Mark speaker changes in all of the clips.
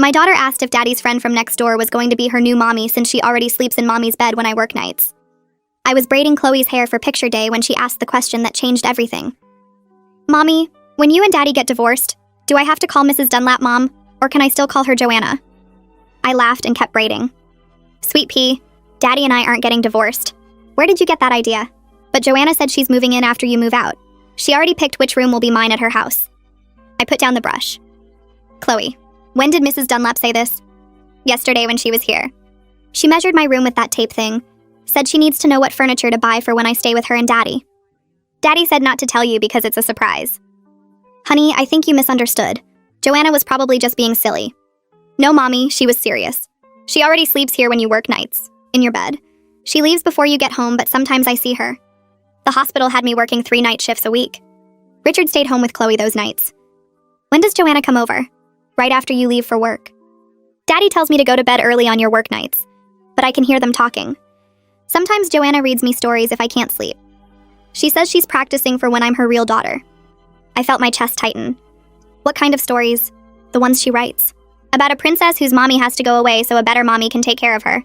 Speaker 1: My daughter asked if Daddy's friend from next door was going to be her new mommy since she already sleeps in Mommy's bed when I work nights. I was braiding Chloe's hair for picture day when she asked the question that changed everything. Mommy, when you and Daddy get divorced, do I have to call Mrs. Dunlap Mom, or can I still call her Joanna? I laughed and kept braiding. Sweet pea, Daddy and I aren't getting divorced. Where did you get that idea? But Joanna said she's moving in after you move out. She already picked which room will be mine at her house. I put down the brush. Chloe, when did Mrs. Dunlap say this? Yesterday when she was here. She measured my room with that tape thing, said she needs to know what furniture to buy for when I stay with her and Daddy. Daddy said not to tell you because it's a surprise. Honey, I think you misunderstood. Joanna was probably just being silly. No, Mommy, she was serious. She already sleeps here when you work nights, in your bed. She leaves before you get home, but sometimes I see her. The hospital had me working 3 night shifts a week. Richard stayed home with Chloe those nights. When does Joanna come over? Right after you leave for work. Daddy tells me to go to bed early on your work nights, but I can hear them talking. Sometimes Joanna reads me stories if I can't sleep. She says she's practicing for when I'm her real daughter. I felt my chest tighten. What kind of stories? The ones she writes. About a princess whose mommy has to go away so a better mommy can take care of her.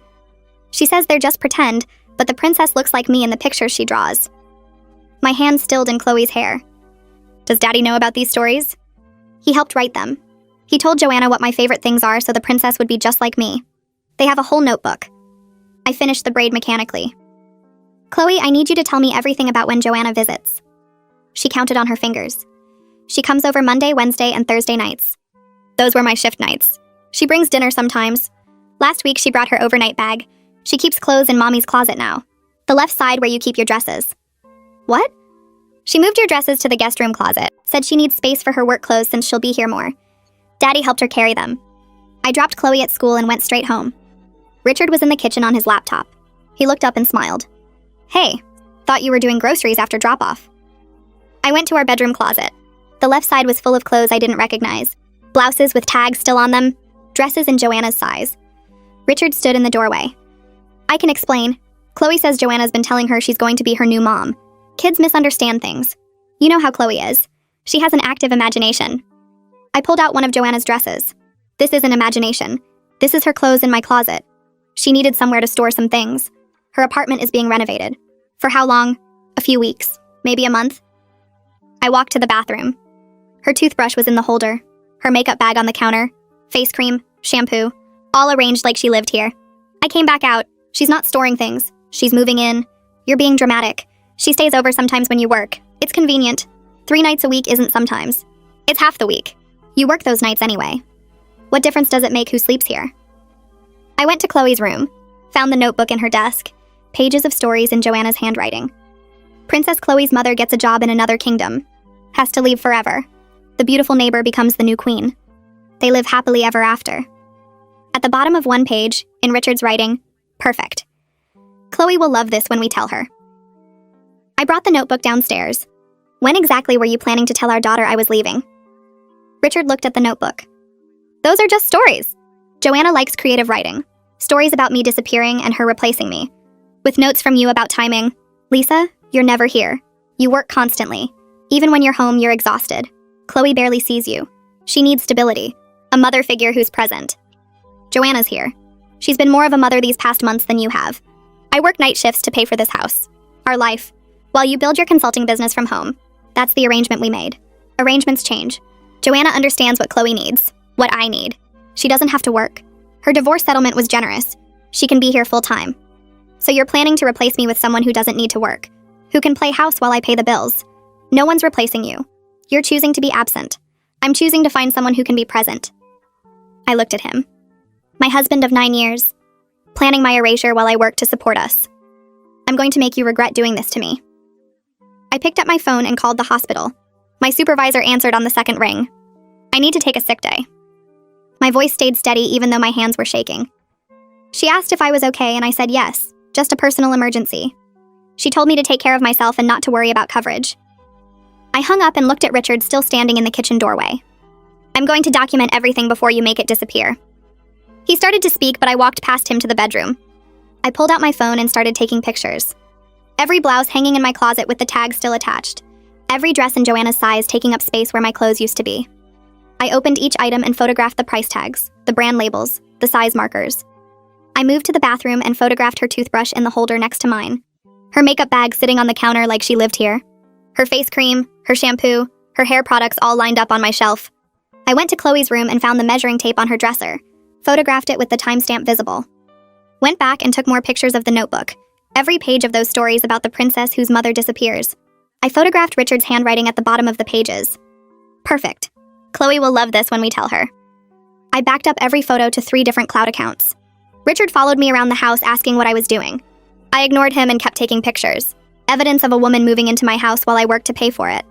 Speaker 1: She says they're just pretend, but the princess looks like me in the pictures she draws. My hand stilled in Chloe's hair. Does Daddy know about these stories? He helped write them. He told Joanna what my favorite things are so the princess would be just like me. They have a whole notebook. I finished the braid mechanically. Chloe, I need you to tell me everything about when Joanna visits. She counted on her fingers. She comes over Monday, Wednesday, and Thursday nights. Those were my shift nights. She brings dinner sometimes. Last week she brought her overnight bag. She keeps clothes in Mommy's closet now. The left side where you keep your dresses. What? She moved your dresses to the guest room closet, said she needs space for her work clothes since she'll be here more. Daddy helped her carry them. I dropped Chloe at school and went straight home. Richard was in the kitchen on his laptop. He looked up and smiled. Hey, thought you were doing groceries after drop-off. I went to our bedroom closet. The left side was full of clothes I didn't recognize. Blouses with tags still on them, dresses in Joanna's size. Richard stood in the doorway. I can explain. Chloe says Joanna's been telling her she's going to be her new mom. Kids misunderstand things. You know how Chloe is. She has an active imagination. I pulled out one of Joanna's dresses. This isn't imagination. This is her clothes in my closet. She needed somewhere to store some things. Her apartment is being renovated. For how long? A few weeks. Maybe a month. I walked to the bathroom. Her toothbrush was in the holder. Her makeup bag on the counter. Face cream, shampoo, all arranged like she lived here. I came back out. She's not storing things. She's moving in. You're being dramatic. She stays over sometimes when you work. It's convenient. 3 nights a week isn't sometimes. It's half the week. You work those nights anyway. What difference does it make who sleeps here? I went to Chloe's room, found the notebook in her desk, pages of stories in Joanna's handwriting. Princess Chloe's mother gets a job in another kingdom. Has to leave forever. The beautiful neighbor becomes the new queen. They live happily ever after. At the bottom of one page, in Richard's writing, perfect. Chloe will love this when we tell her. I brought the notebook downstairs. When exactly were you planning to tell our daughter I was leaving? Richard looked at the notebook. Those are just stories. Joanna likes creative writing. Stories about me disappearing and her replacing me. With notes from you about timing. Lisa, you're never here. You work constantly. Even when you're home, you're exhausted. Chloe barely sees you. She needs stability. A mother figure who's present. Joanna's here. She's been more of a mother these past months than you have. I work night shifts to pay for this house. Our life. While you build your consulting business from home. That's the arrangement we made. Arrangements change. Joanna understands what Chloe needs. What I need. She doesn't have to work. Her divorce settlement was generous. She can be here full time. So you're planning to replace me with someone who doesn't need to work. Who can play house while I pay the bills. No one's replacing you. You're choosing to be absent. I'm choosing to find someone who can be present. I looked at him. My husband of 9 years. Planning my erasure while I work to support us. I'm going to make you regret doing this to me. I picked up my phone and called the hospital. My supervisor answered on the second ring. I need to take a sick day. My voice stayed steady even though my hands were shaking. She asked if I was okay and I said yes, just a personal emergency. She told me to take care of myself and not to worry about coverage. I hung up and looked at Richard still standing in the kitchen doorway. I'm going to document everything before you make it disappear. He started to speak, but I walked past him to the bedroom. I pulled out my phone and started taking pictures. Every blouse hanging in my closet with the tag still attached. Every dress in Joanna's size taking up space where my clothes used to be. I opened each item and photographed the price tags, the brand labels, the size markers. I moved to the bathroom and photographed her toothbrush in the holder next to mine. Her makeup bag sitting on the counter like she lived here. Her face cream, her shampoo, her hair products all lined up on my shelf. I went to Chloe's room and found the measuring tape on her dresser, photographed it with the timestamp visible. Went back and took more pictures of the notebook, every page of those stories about the princess whose mother disappears. I photographed Richard's handwriting at the bottom of the pages. Perfect. Chloe will love this when we tell her. I backed up every photo to 3 different cloud accounts. Richard followed me around the house asking what I was doing. I ignored him and kept taking pictures. Evidence of a woman moving into my house while I worked to pay for it.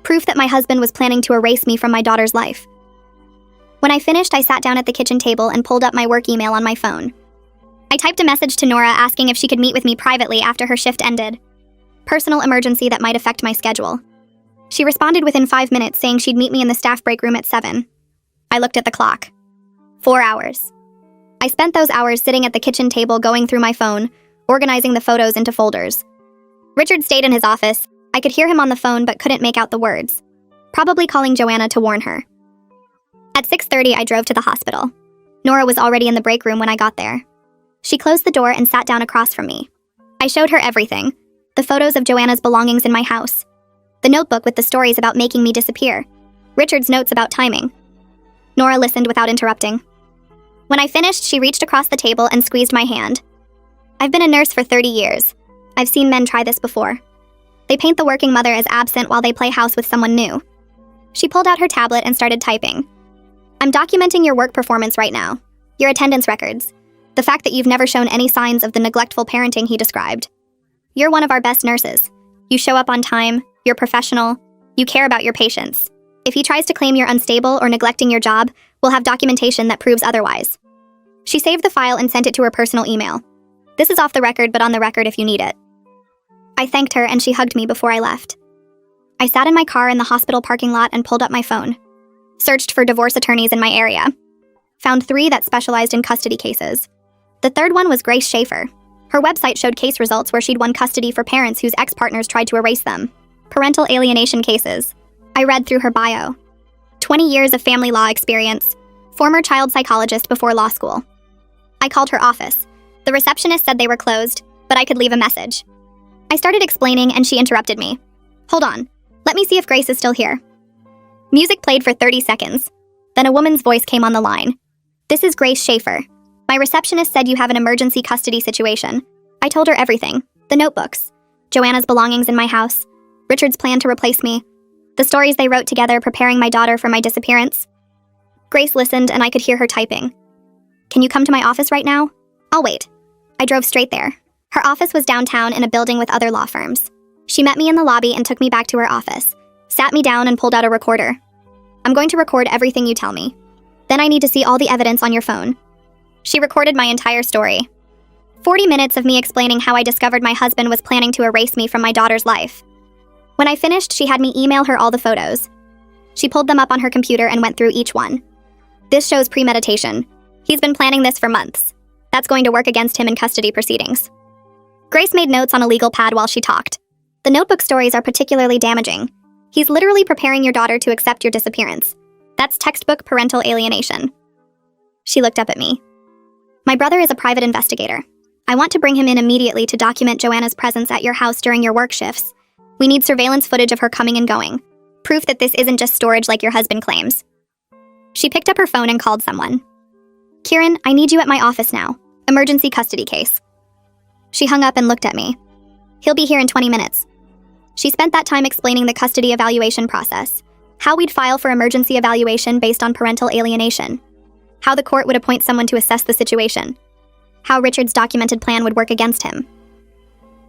Speaker 1: Proof that my husband was planning to erase me from my daughter's life. When I finished, I sat down at the kitchen table and pulled up my work email on my phone. I typed a message to Nora asking if she could meet with me privately after her shift ended. Personal emergency that might affect my schedule. She responded within 5 minutes saying she'd meet me in the staff break room at 7. I looked at the clock. 4 hours. I spent those hours sitting at the kitchen table going through my phone, organizing the photos into folders. Richard stayed in his office. I could hear him on the phone but couldn't make out the words. Probably calling Joanna to warn her. At 6:30, I drove to the hospital. Nora was already in the break room when I got there. She closed the door and sat down across from me. I showed her everything. The photos of Joanna's belongings in my house. The notebook with the stories about making me disappear. Richard's notes about timing. Nora listened without interrupting. When I finished, she reached across the table and squeezed my hand. I've been a nurse for 30 years. I've seen men try this before. They paint the working mother as absent while they play house with someone new. She pulled out her tablet and started typing. I'm documenting your work performance right now. Your attendance records. The fact that you've never shown any signs of the neglectful parenting he described. You're one of our best nurses. You show up on time, you're professional, you care about your patients. If he tries to claim you're unstable or neglecting your job, we'll have documentation that proves otherwise. She saved the file and sent it to her personal email. This is off the record, but on the record if you need it. I thanked her and she hugged me before I left. I sat in my car in the hospital parking lot and pulled up my phone. Searched for divorce attorneys in my area. Found 3 that specialized in custody cases. The third one was Grace Schaefer. Her website showed case results where she'd won custody for parents whose ex-partners tried to erase them. Parental alienation cases. I read through her bio. 20 years of family law experience. Former child psychologist before law school. I called her office. The receptionist said they were closed, but I could leave a message. I started explaining and she interrupted me. Hold on. Let me see if Grace is still here. Music played for 30 seconds. Then a woman's voice came on the line. This is Grace Schaefer. My receptionist said you have an emergency custody situation. I told her everything. The notebooks. Joanna's belongings in my house. Richard's plan to replace me. The stories they wrote together preparing my daughter for my disappearance. Grace listened and I could hear her typing. Can you come to my office right now? I'll wait. I drove straight there. Her office was downtown in a building with other law firms. She met me in the lobby and took me back to her office. Sat me down and pulled out a recorder. I'm going to record everything you tell me. Then I need to see all the evidence on your phone. She recorded my entire story. 40 minutes of me explaining how I discovered my husband was planning to erase me from my daughter's life. When I finished, she had me email her all the photos. She pulled them up on her computer and went through each one. This shows premeditation. He's been planning this for months. That's going to work against him in custody proceedings. Grace made notes on a legal pad while she talked. The notebook stories are particularly damaging. He's literally preparing your daughter to accept your disappearance. That's textbook parental alienation. She looked up at me. My brother is a private investigator. I want to bring him in immediately to document Joanna's presence at your house during your work shifts. We need surveillance footage of her coming and going. Proof that this isn't just storage like your husband claims. She picked up her phone and called someone. Kieran, I need you at my office now. Emergency custody case. She hung up and looked at me. He'll be here in 20 minutes. She spent that time explaining the custody evaluation process, how we'd file for emergency evaluation based on parental alienation, how the court would appoint someone to assess the situation, how Richard's documented plan would work against him.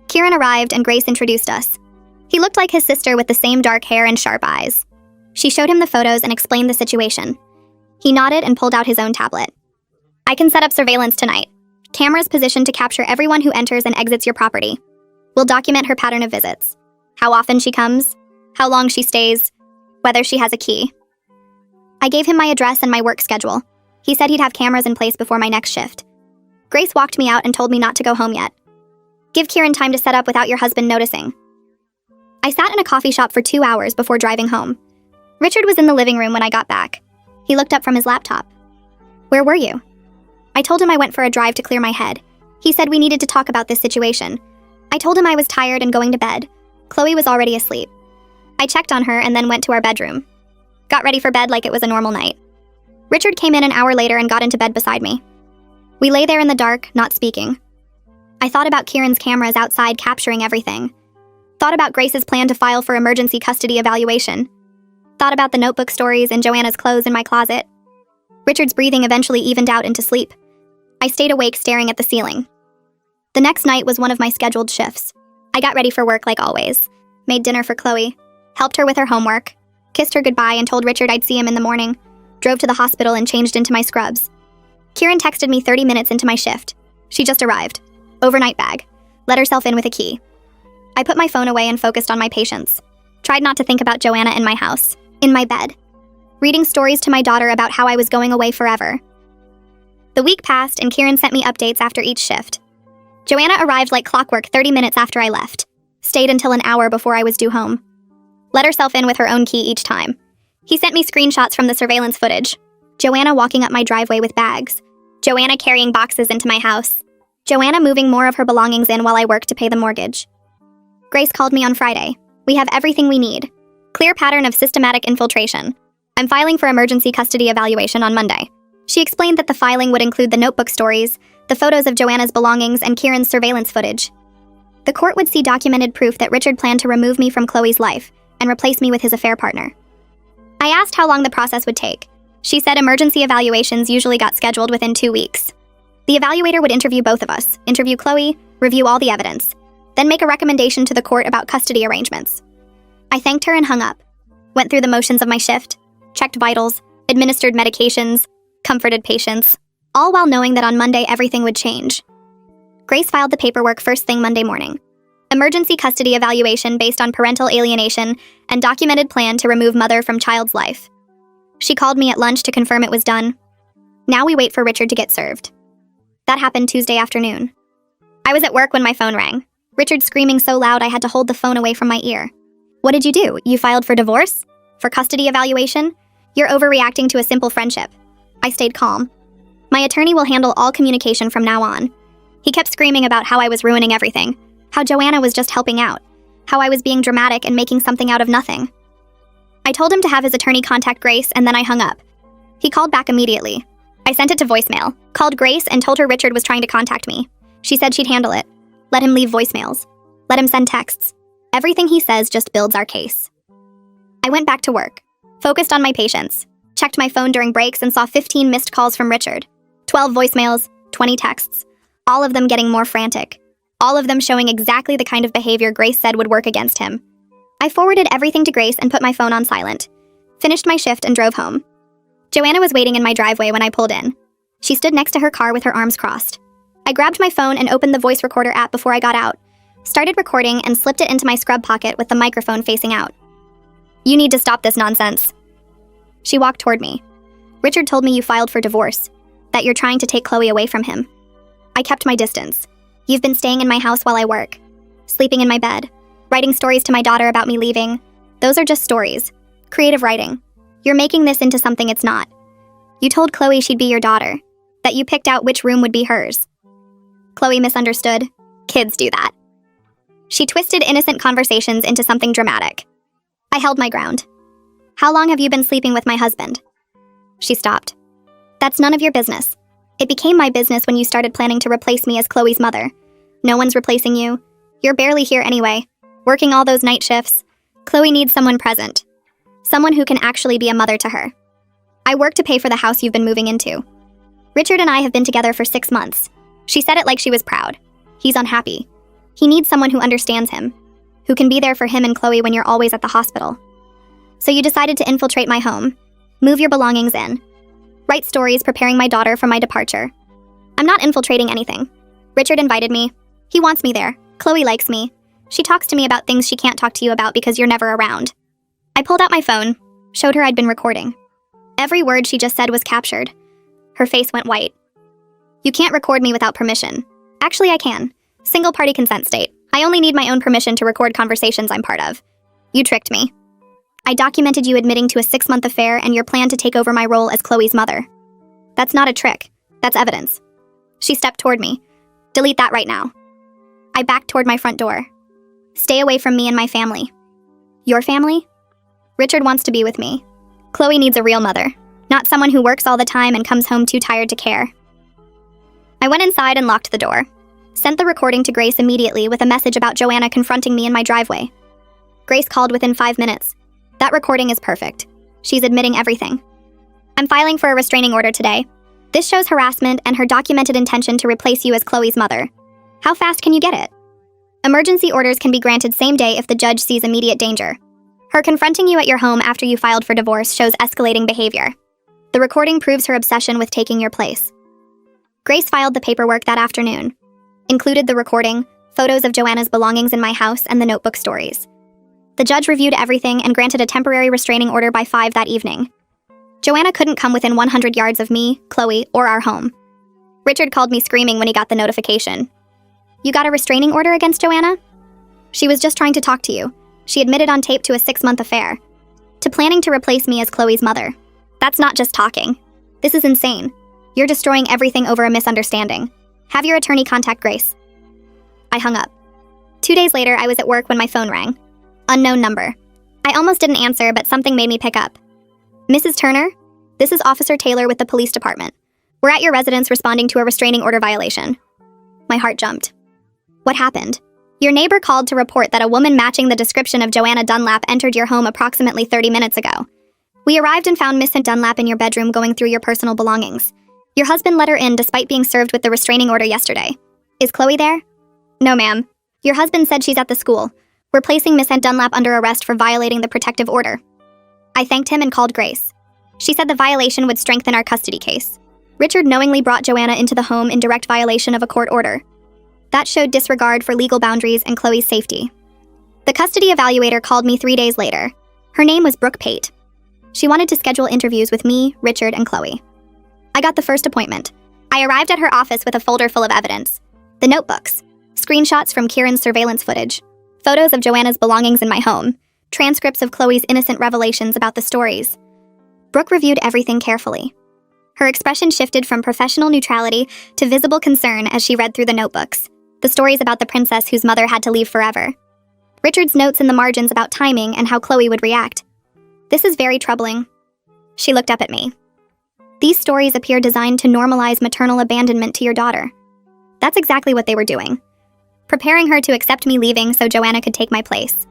Speaker 1: Kieran arrived and Grace introduced us. He looked like his sister with the same dark hair and sharp eyes. She showed him the photos and explained the situation. He nodded and pulled out his own tablet. I can set up surveillance tonight. Cameras positioned to capture everyone who enters and exits your property. We'll document her pattern of visits. How often she comes, how long she stays, whether she has a key. I gave him my address and my work schedule. He said he'd have cameras in place before my next shift. Grace walked me out and told me not to go home yet. Give Kieran time to set up without your husband noticing. I sat in a coffee shop for 2 hours before driving home. Richard was in the living room when I got back. He looked up from his laptop. Where were you? I told him I went for a drive to clear my head. He said we needed to talk about this situation. I told him I was tired and going to bed. Chloe was already asleep. I checked on her and then went to our bedroom. Got ready for bed like it was a normal night. Richard came in an hour later and got into bed beside me. We lay there in the dark, not speaking. I thought about Kieran's cameras outside capturing everything. Thought about Grace's plan to file for emergency custody evaluation. Thought about the notebook stories and Joanna's clothes in my closet. Richard's breathing eventually evened out into sleep. I stayed awake staring at the ceiling. The next night was one of my scheduled shifts. I got ready for work like always. Made dinner for Chloe. Helped her with her homework. Kissed her goodbye and told Richard I'd see him in the morning. Drove to the hospital and changed into my scrubs. Kieran texted me 30 minutes into my shift. She just arrived. Overnight bag. Let herself in with a key. I put my phone away and focused on my patients. Tried not to think about Joanna in my house. In my bed. Reading stories to my daughter about how I was going away forever. The week passed and Kieran sent me updates after each shift. Joanna arrived like clockwork 30 minutes after I left. Stayed until an hour before I was due home. Let herself in with her own key each time. He sent me screenshots from the surveillance footage. Joanna walking up my driveway with bags. Joanna carrying boxes into my house. Joanna moving more of her belongings in while I worked to pay the mortgage. Grace called me on Friday. We have everything we need. Clear pattern of systematic infiltration. I'm filing for emergency custody evaluation on Monday. She explained that the filing would include the notebook stories, the photos of Joanna's belongings, and Kieran's surveillance footage. The court would see documented proof that Richard planned to remove me from Chloe's life and replace me with his affair partner. I asked how long the process would take. She said emergency evaluations usually got scheduled within 2 weeks. The evaluator would interview both of us, interview Chloe, review all the evidence, then make a recommendation to the court about custody arrangements. I thanked her and hung up. Went through the motions of my shift, checked vitals, administered medications, comforted patients, all while knowing that on Monday everything would change. Grace filed the paperwork first thing Monday morning. Emergency custody evaluation based on parental alienation and documented plan to remove mother from child's life. She called me at lunch to confirm it was done. Now we wait for Richard to get served. That happened Tuesday afternoon. I was at work when my phone rang. Richard screaming so loud I had to hold the phone away from my ear. What did you do? You filed for divorce? For custody evaluation? You're overreacting to a simple friendship. I stayed calm. My attorney will handle all communication from now on. He kept screaming about how I was ruining everything, how Joanna was just helping out, how I was being dramatic and making something out of nothing. I told him to have his attorney contact Grace and then I hung up. He called back immediately. I sent it to voicemail, called Grace and told her Richard was trying to contact me. She said she'd handle it. Let him leave voicemails. Let him send texts. Everything he says just builds our case. I went back to work, focused on my patients, checked my phone during breaks and saw 15 missed calls from Richard, 12 voicemails, 20 texts, all of them getting more frantic, all of them showing exactly the kind of behavior Grace said would work against him. I forwarded everything to Grace and put my phone on silent, finished my shift and drove home. Joanna was waiting in my driveway when I pulled in. She stood next to her car with her arms crossed. I grabbed my phone and opened the voice recorder app before I got out, started recording and slipped it into my scrub pocket with the microphone facing out. You need to stop this nonsense. She walked toward me. Richard told me you filed for divorce, that you're trying to take Chloe away from him. I kept my distance. You've been staying in my house while I work, sleeping in my bed, writing stories to my daughter about me leaving. Those are just stories. Creative writing. You're making this into something it's not. You told Chloe she'd be your daughter, that you picked out which room would be hers. Chloe misunderstood. Kids do that. She twisted innocent conversations into something dramatic. I held my ground. How long have you been sleeping with my husband? She stopped. That's none of your business. It became my business when you started planning to replace me as Chloe's mother. No one's replacing you. You're barely here anyway, working all those night shifts. Chloe needs someone present. Someone who can actually be a mother to her. I work to pay for the house you've been moving into. Richard and I have been together for 6 months. She said it like she was proud. He's unhappy. He needs someone who understands him, who can be there for him and Chloe when you're always at the hospital. So you decided to infiltrate my home, move your belongings in, write stories preparing my daughter for my departure. I'm not infiltrating anything. Richard invited me. He wants me there. Chloe likes me. She talks to me about things she can't talk to you about because you're never around. I pulled out my phone, showed her I'd been recording. Every word she just said was captured. Her face went white. You can't record me without permission. Actually, I can. Single-party consent state. I only need my own permission to record conversations I'm part of. You tricked me. I documented you admitting to a 6-month affair and your plan to take over my role as Chloe's mother. That's not a trick. That's evidence. She stepped toward me. Delete that right now. I backed toward my front door. Stay away from me and my family. Your family? Richard wants to be with me. Chloe needs a real mother, not someone who works all the time and comes home too tired to care. I went inside and locked the door. Sent the recording to Grace immediately with a message about Joanna confronting me in my driveway. Grace called within 5 minutes. That recording is perfect. She's admitting everything. I'm filing for a restraining order today. This shows harassment and her documented intention to replace you as Chloe's mother. How fast can you get it? Emergency orders can be granted same day if the judge sees immediate danger. Her confronting you at your home after you filed for divorce shows escalating behavior. The recording proves her obsession with taking your place. Grace filed the paperwork that afternoon. Included the recording, photos of Joanna's belongings in my house, and the notebook stories. The judge reviewed everything and granted a temporary restraining order by 5 that evening. Joanna couldn't come within 100 yards of me, Chloe, or our home. Richard called me screaming when he got the notification. You got a restraining order against Joanna? She was just trying to talk to you. She admitted on tape to a 6-month affair. To planning to replace me as Chloe's mother. That's not just talking. This is insane. You're destroying everything over a misunderstanding. Have your attorney contact Grace. I hung up. 2 days later, I was at work when my phone rang. Unknown number. I almost didn't answer, but something made me pick up. Mrs. Turner? This is Officer Taylor with the police department. We're at your residence responding to a restraining order violation. My heart jumped. What happened? Your neighbor called to report that a woman matching the description of Joanna Dunlap entered your home approximately 30 minutes ago. We arrived and found Miss Dunlap in your bedroom going through your personal belongings. Your husband let her in despite being served with the restraining order yesterday. Is Chloe there? No, ma'am. Your husband said she's at the school. We're placing Miss Dunlap under arrest for violating the protective order. I thanked him and called Grace. She said the violation would strengthen our custody case. Richard knowingly brought Joanna into the home in direct violation of a court order. That showed disregard for legal boundaries and Chloe's safety. The custody evaluator called me 3 days later. Her name was Brooke Pate. She wanted to schedule interviews with me, Richard, and Chloe. I got the first appointment. I arrived at her office with a folder full of evidence. The notebooks, screenshots from Kieran's surveillance footage, photos of Joanna's belongings in my home, transcripts of Chloe's innocent revelations about the stories. Brooke reviewed everything carefully. Her expression shifted from professional neutrality to visible concern as she read through the notebooks, the stories about the princess whose mother had to leave forever. Richard's notes in the margins about timing and how Chloe would react. This is very troubling. She looked up at me. These stories appear designed to normalize maternal abandonment to your daughter. That's exactly what they were doing. Preparing her to accept me leaving so Joanna could take my place.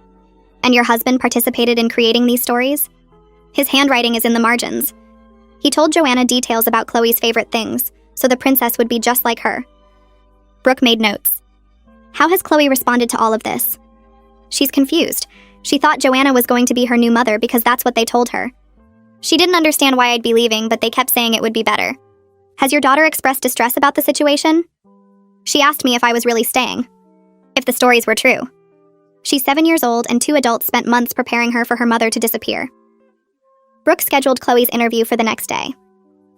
Speaker 1: And your husband participated in creating these stories? His handwriting is in the margins. He told Joanna details about Chloe's favorite things, so the princess would be just like her. Brooke made notes. How has Chloe responded to all of this? She's confused. She thought Joanna was going to be her new mother because that's what they told her. She didn't understand why I'd be leaving, but they kept saying it would be better. Has your daughter expressed distress about the situation? She asked me if I was really staying. If the stories were true. She's 7 years old, and 2 adults spent months preparing her for her mother to disappear. Brooke scheduled Chloe's interview for the next day.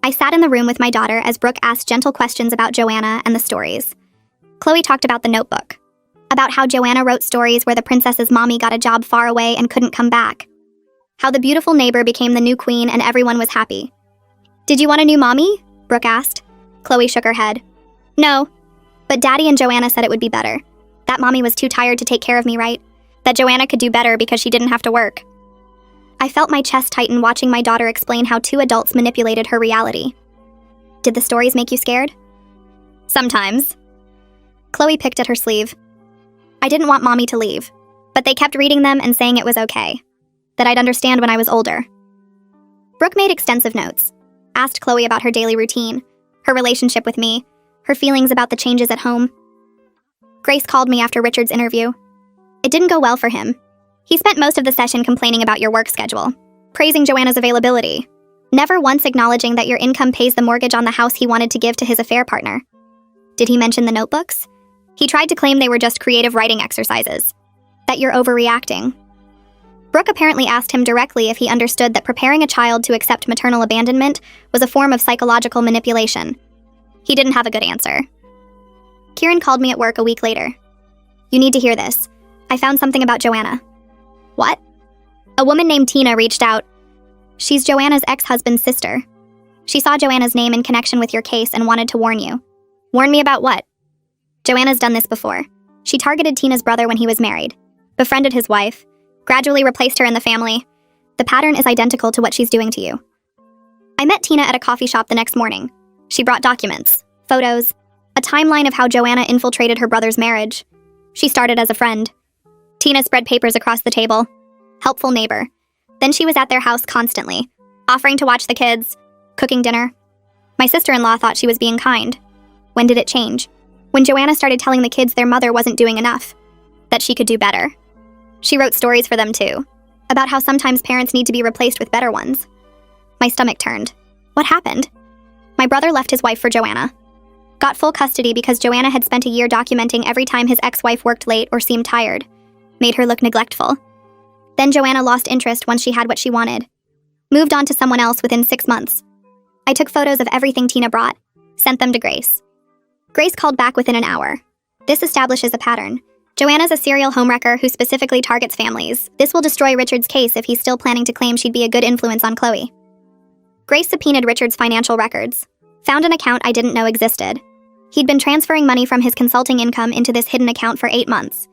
Speaker 1: I sat in the room with my daughter as Brooke asked gentle questions about Joanna and the stories. Chloe talked about the notebook. About how Joanna wrote stories where the princess's mommy got a job far away and couldn't come back. How the beautiful neighbor became the new queen and everyone was happy. Did you want a new mommy? Brooke asked. Chloe shook her head. No, but Daddy and Joanna said it would be better. That mommy was too tired to take care of me, right? That Joanna could do better because she didn't have to work. I felt my chest tighten watching my daughter explain how 2 adults manipulated her reality. Did the stories make you scared? Sometimes. Chloe picked at her sleeve. I didn't want Mommy to leave, but they kept reading them and saying it was okay. That I'd understand when I was older. Brooke made extensive notes. Asked Chloe about her daily routine, her relationship with me, her feelings about the changes at home. Grace called me after Richard's interview. It didn't go well for him. He spent most of the session complaining about your work schedule, praising Joanna's availability, never once acknowledging that your income pays the mortgage on the house he wanted to give to his affair partner. Did he mention the notebooks? He tried to claim they were just creative writing exercises, that you're overreacting. Brooke apparently asked him directly if he understood that preparing a child to accept maternal abandonment was a form of psychological manipulation. He didn't have a good answer. Kieran called me at work a week later. You need to hear this. I found something about Joanna. What? A woman named Tina reached out. She's Joanna's ex-husband's sister. She saw Joanna's name in connection with your case and wanted to warn you. Warn me about what? Joanna's done this before. She targeted Tina's brother when he was married, befriended his wife, gradually replaced her in the family. The pattern is identical to what she's doing to you. I met Tina at a coffee shop the next morning. She brought documents, photos, a timeline of how Joanna infiltrated her brother's marriage. She started as a friend. Tina spread papers across the table. Helpful neighbor. Then she was at their house constantly, offering to watch the kids, cooking dinner. My sister-in-law thought she was being kind. When did it change? When Joanna started telling the kids their mother wasn't doing enough, that she could do better. She wrote stories for them too, about how sometimes parents need to be replaced with better ones. My stomach turned. What happened? My brother left his wife for Joanna. Got full custody because Joanna had spent a year documenting every time his ex-wife worked late or seemed tired. Made her look neglectful. Then Joanna lost interest once she had what she wanted. Moved on to someone else within 6 months. I took photos of everything Tina brought, sent them to Grace. Grace called back within an hour. This establishes a pattern. Joanna's a serial homewrecker who specifically targets families. This will destroy Richard's case if he's still planning to claim she'd be a good influence on Chloe. Grace subpoenaed Richard's financial records. Found an account I didn't know existed. He'd been transferring money from his consulting income into this hidden account for 8 months.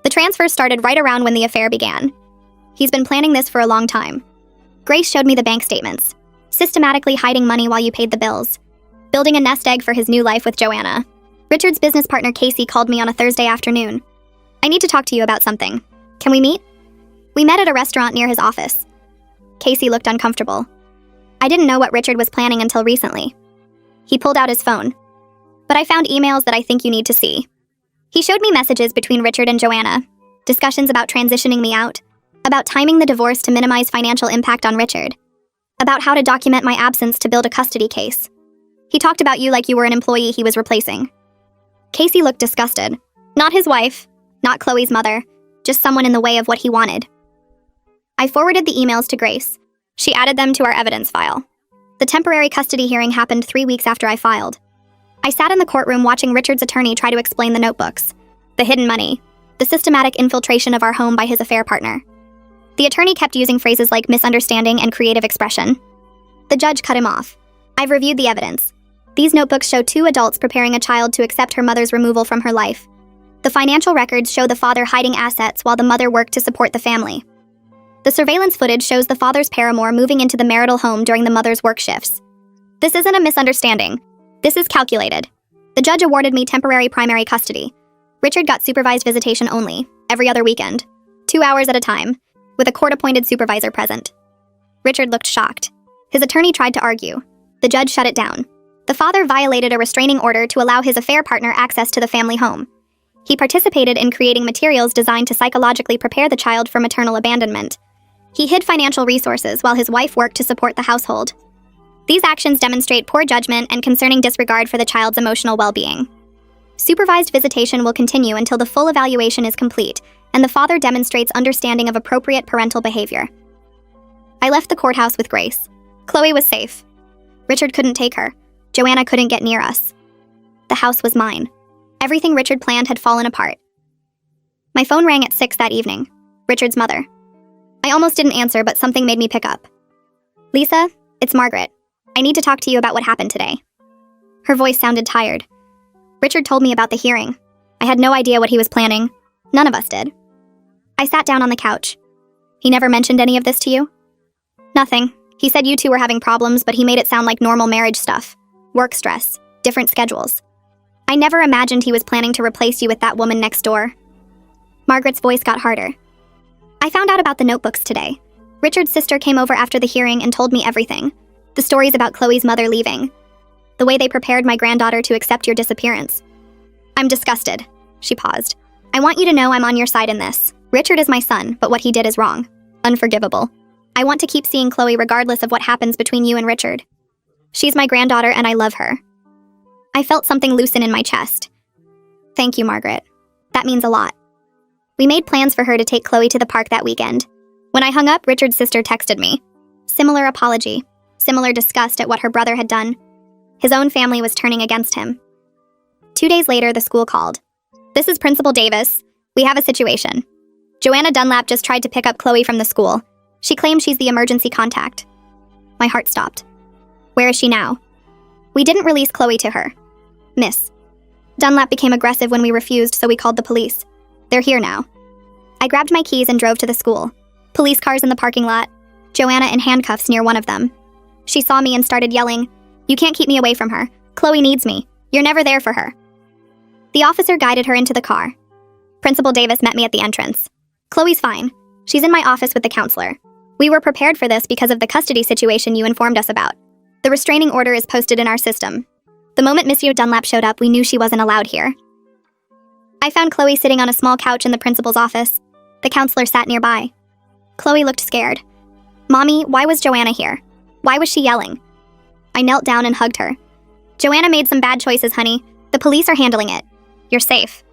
Speaker 1: The transfers started right around when the affair began. He's been planning this for a long time. Grace showed me the bank statements. Systematically hiding money while you paid the bills. Building a nest egg for his new life with Joanna. Richard's business partner Casey called me on a Thursday afternoon. I need to talk to you about something. Can we meet? We met at a restaurant near his office. Casey looked uncomfortable. I didn't know what Richard was planning until recently. He pulled out his phone. But I found emails that I think you need to see. He showed me messages between Richard and Joanna, discussions about transitioning me out, about timing the divorce to minimize financial impact on Richard, about how to document my absence to build a custody case. He talked about you like you were an employee he was replacing. Casey looked disgusted. Not his wife, not Chloe's mother, just someone in the way of what he wanted. I forwarded the emails to Grace. She added them to our evidence file. The temporary custody hearing happened 3 weeks after I filed. I sat in the courtroom watching Richard's attorney try to explain the notebooks, the hidden money, the systematic infiltration of our home by his affair partner. The attorney kept using phrases like misunderstanding and creative expression. The judge cut him off. I've reviewed the evidence. These notebooks show 2 adults preparing a child to accept her mother's removal from her life. The financial records show the father hiding assets while the mother worked to support the family. The surveillance footage shows the father's paramour moving into the marital home during the mother's work shifts. This isn't a misunderstanding. This is calculated. The judge awarded me temporary primary custody. Richard got supervised visitation only, every other weekend, 2 hours at a time, with a court-appointed supervisor present. Richard looked shocked. His attorney tried to argue. The judge shut it down. The father violated a restraining order to allow his affair partner access to the family home. He participated in creating materials designed to psychologically prepare the child for maternal abandonment. He hid financial resources while his wife worked to support the household. These actions demonstrate poor judgment and concerning disregard for the child's emotional well-being. Supervised visitation will continue until the full evaluation is complete and the father demonstrates understanding of appropriate parental behavior. I left the courthouse with Grace. Chloe was safe. Richard couldn't take her. Joanna couldn't get near us. The house was mine. Everything Richard planned had fallen apart. My phone rang at 6 that evening. Richard's mother. I almost didn't answer, but something made me pick up. Lisa, it's Margaret. I need to talk to you about what happened today. Her voice sounded tired. Richard told me about the hearing. I had no idea what he was planning. None of us did. I sat down on the couch. He never mentioned any of this to you? Nothing. He said you two were having problems, but he made it sound like normal marriage stuff. Work stress, different schedules. I never imagined he was planning to replace you with that woman next door. Margaret's voice got harder. I found out about the notebooks today. Richard's sister came over after the hearing and told me everything. The stories about Chloe's mother leaving. The way they prepared my granddaughter to accept your disappearance. I'm disgusted. She paused. I want you to know I'm on your side in this. Richard is my son, but what he did is wrong. Unforgivable. I want to keep seeing Chloe regardless of what happens between you and Richard. She's my granddaughter and I love her. I felt something loosen in my chest. Thank you, Margaret. That means a lot. We made plans for her to take Chloe to the park that weekend. When I hung up, Richard's sister texted me. Similar apology. Similar disgust at what her brother had done. His own family was turning against him. 2 days later, the school called. This is Principal Davis. We have a situation. Joanna Dunlap just tried to pick up Chloe from the school. She claimed she's the emergency contact. My heart stopped. Where is she now? We didn't release Chloe to her. Miss. Dunlap became aggressive when we refused, so we called the police. They're here now. I grabbed my keys and drove to the school. Police cars in the parking lot. Joanna in handcuffs near one of them. She saw me and started yelling, "You can't keep me away from her. Chloe needs me. You're never there for her." The officer guided her into the car. Principal Davis met me at the entrance. "Chloe's fine. She's in my office with the counselor. We were prepared for this because of the custody situation you informed us about. The restraining order is posted in our system. The moment Monsieur Dunlap showed up, we knew she wasn't allowed here." I found Chloe sitting on a small couch in the principal's office. The counselor sat nearby. Chloe looked scared. "Mommy, why was Joanna here? Why was she yelling?" I knelt down and hugged her. "Joanna made some bad choices, honey. The police are handling it. You're safe."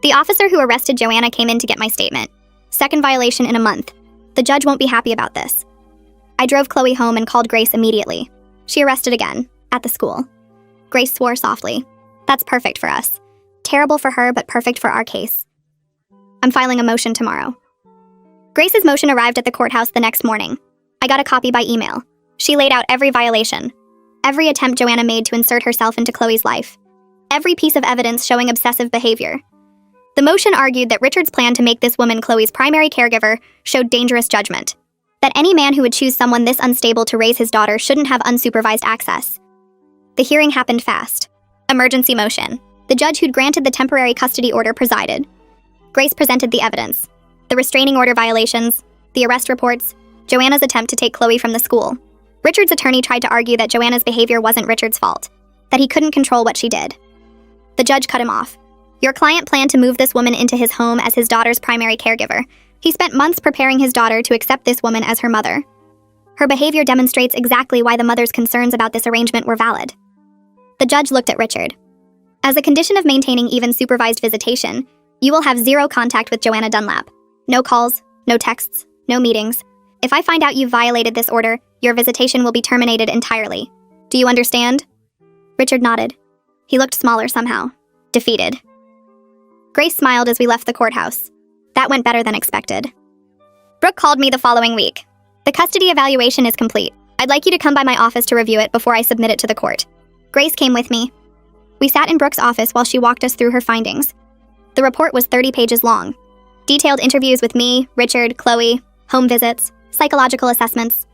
Speaker 1: The officer who arrested Joanna came in to get my statement. Second violation in a month. The judge won't be happy about this. I drove Chloe home and called Grace immediately. She arrested again, at the school. Grace swore softly. That's perfect for us. Terrible for her, but perfect for our case. I'm filing a motion tomorrow. Grace's motion arrived at the courthouse the next morning. I got a copy by email. She laid out every violation, every attempt Joanna made to insert herself into Chloe's life, every piece of evidence showing obsessive behavior. The motion argued that Richard's plan to make this woman Chloe's primary caregiver showed dangerous judgment, that any man who would choose someone this unstable to raise his daughter shouldn't have unsupervised access. The hearing happened fast. Emergency motion. The judge who'd granted the temporary custody order presided. Grace presented the evidence. The restraining order violations, the arrest reports, Joanna's attempt to take Chloe from the school. Richard's attorney tried to argue that Joanna's behavior wasn't Richard's fault, that he couldn't control what she did. The judge cut him off. Your client planned to move this woman into his home as his daughter's primary caregiver. He spent months preparing his daughter to accept this woman as her mother. Her behavior demonstrates exactly why the mother's concerns about this arrangement were valid. The judge looked at Richard. As a condition of maintaining even supervised visitation, you will have zero contact with Joanna Dunlap. No calls, no texts, no meetings. If I find out you've violated this order, your visitation will be terminated entirely. Do you understand? Richard nodded. He looked smaller somehow. Defeated. Grace smiled as we left the courthouse. That went better than expected. Brooke called me the following week. The custody evaluation is complete. I'd like you to come by my office to review it before I submit it to the court. Grace came with me. We sat in Brooke's office while she walked us through her findings. The report was 30 pages long. Detailed interviews with me, Richard, Chloe, home visits, psychological assessments.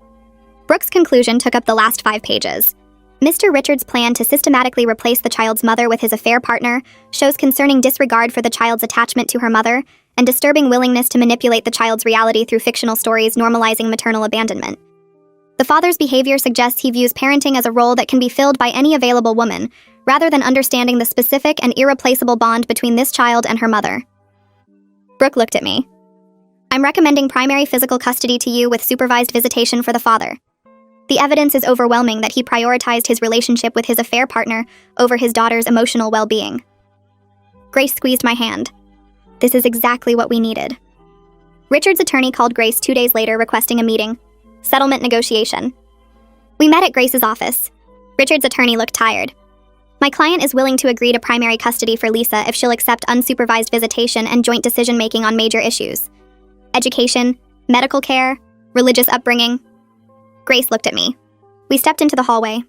Speaker 1: Brooke's conclusion took up the last 5 pages. Mr. Richard's plan to systematically replace the child's mother with his affair partner shows concerning disregard for the child's attachment to her mother and disturbing willingness to manipulate the child's reality through fictional stories normalizing maternal abandonment. The father's behavior suggests he views parenting as a role that can be filled by any available woman, rather than understanding the specific and irreplaceable bond between this child and her mother. Brooke looked at me. I'm recommending primary physical custody to you with supervised visitation for the father. The evidence is overwhelming that he prioritized his relationship with his affair partner over his daughter's emotional well-being. Grace squeezed my hand. This is exactly what we needed. Richard's attorney called Grace 2 days later requesting a meeting. Settlement negotiation. We met at Grace's office. Richard's attorney looked tired. My client is willing to agree to primary custody for Lisa if she'll accept unsupervised visitation and joint decision-making on major issues. Education, medical care, religious upbringing. Grace looked at me. We stepped into the hallway.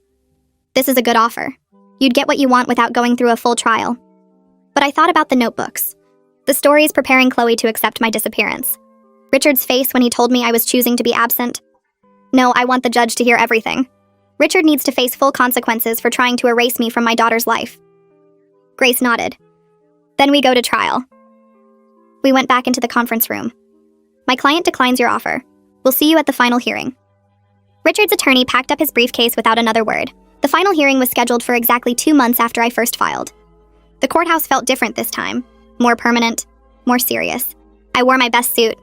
Speaker 1: This is a good offer. You'd get what you want without going through a full trial. But I thought about the notebooks. The stories preparing Chloe to accept my disappearance. Richard's face when he told me I was choosing to be absent. No, I want the judge to hear everything. Richard needs to face full consequences for trying to erase me from my daughter's life. Grace nodded. Then we go to trial. We went back into the conference room. My client declines your offer. We'll see you at the final hearing. Richard's attorney packed up his briefcase without another word. The final hearing was scheduled for exactly 2 months after I first filed. The courthouse felt different this time. More permanent, more serious. I wore my best suit.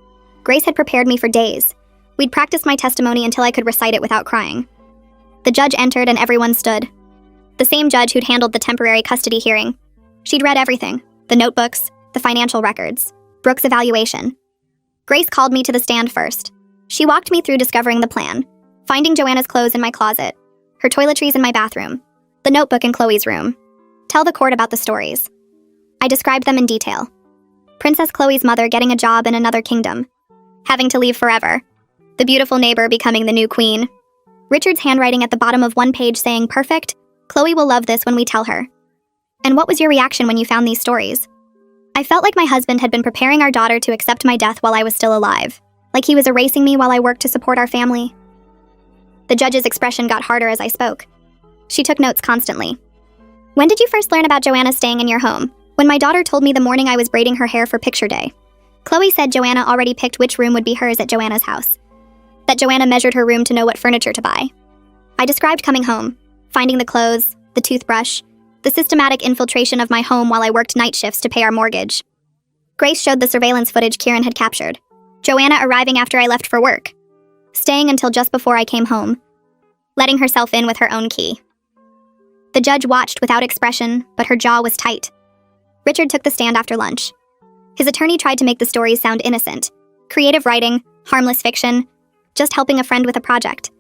Speaker 1: Grace had prepared me for days. We'd practiced my testimony until I could recite it without crying. The judge entered and everyone stood. The same judge who'd handled the temporary custody hearing. She'd read everything, the notebooks, the financial records, Brooke's evaluation. Grace called me to the stand first. She walked me through discovering the plan, finding Joanna's clothes in my closet, her toiletries in my bathroom, the notebook in Chloe's room. Tell the court about the stories. I described them in detail. Princess Chloe's mother getting a job in another kingdom. Having to leave forever. The beautiful neighbor becoming the new queen. Richard's handwriting at the bottom of one page saying, "Perfect. Chloe will love this when we tell her." And what was your reaction when you found these stories? I felt like my husband had been preparing our daughter to accept my death while I was still alive. Like he was erasing me while I worked to support our family. The judge's expression got harder as I spoke. She took notes constantly. When did you first learn about Joanna staying in your home? When my daughter told me the morning I was braiding her hair for picture day. Chloe said Joanna already picked which room would be hers at Joanna's house. That Joanna measured her room to know what furniture to buy. I described coming home, finding the clothes, the toothbrush, the systematic infiltration of my home while I worked night shifts to pay our mortgage. Grace showed the surveillance footage Kieran had captured. Joanna arriving after I left for work. Staying until just before I came home. Letting herself in with her own key. The judge watched without expression, but her jaw was tight. Richard took the stand after lunch. His attorney tried to make the stories sound innocent. Creative writing, harmless fiction, just helping a friend with a project.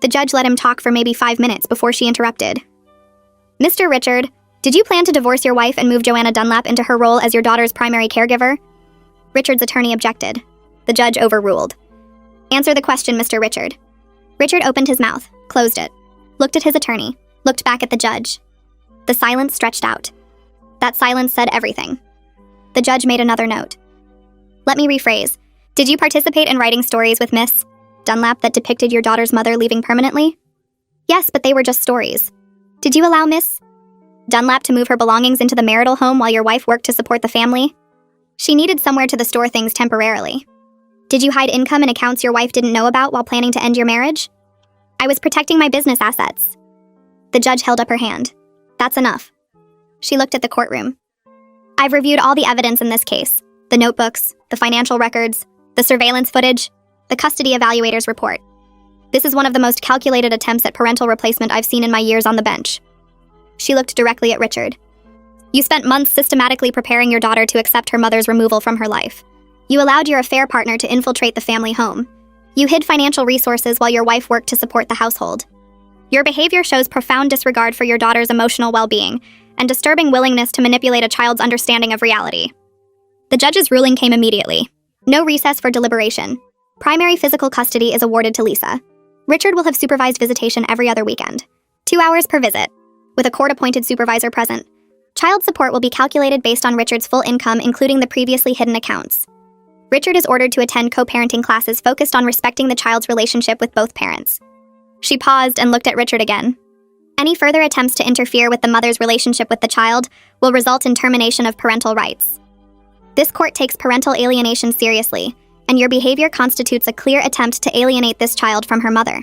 Speaker 1: The judge let him talk for maybe 5 minutes before she interrupted. Mr. Richard, did you plan to divorce your wife and move Joanna Dunlap into her role as your daughter's primary caregiver? Richard's attorney objected. The judge overruled. Answer the question, Mr. Richard. Richard opened his mouth, closed it, looked at his attorney, looked back at the judge. The silence stretched out. That silence said everything. The judge made another note. Let me rephrase. Did you participate in writing stories with Miss Dunlap that depicted your daughter's mother leaving permanently? Yes, but they were just stories. Did you allow Miss Dunlap to move her belongings into the marital home while your wife worked to support the family? She needed somewhere to store things temporarily. Did you hide income and accounts your wife didn't know about while planning to end your marriage? I was protecting my business assets. The judge held up her hand. That's enough. She looked at the courtroom. I've reviewed all the evidence in this case. The notebooks, the financial records, the surveillance footage, the custody evaluator's report. This is one of the most calculated attempts at parental replacement I've seen in my years on the bench. She looked directly at Richard. You spent months systematically preparing your daughter to accept her mother's removal from her life. You allowed your affair partner to infiltrate the family home. You hid financial resources while your wife worked to support the household. Your behavior shows profound disregard for your daughter's emotional well-being and disturbing willingness to manipulate a child's understanding of reality. The judge's ruling came immediately. No recess for deliberation. Primary physical custody is awarded to Lisa. Richard will have supervised visitation every other weekend. 2 hours per visit, with a court-appointed supervisor present. Child support will be calculated based on Richard's full income, including the previously hidden accounts. Richard is ordered to attend co-parenting classes focused on respecting the child's relationship with both parents. She paused and looked at Richard again. Any further attempts to interfere with the mother's relationship with the child will result in termination of parental rights. This court takes parental alienation seriously, and your behavior constitutes a clear attempt to alienate this child from her mother.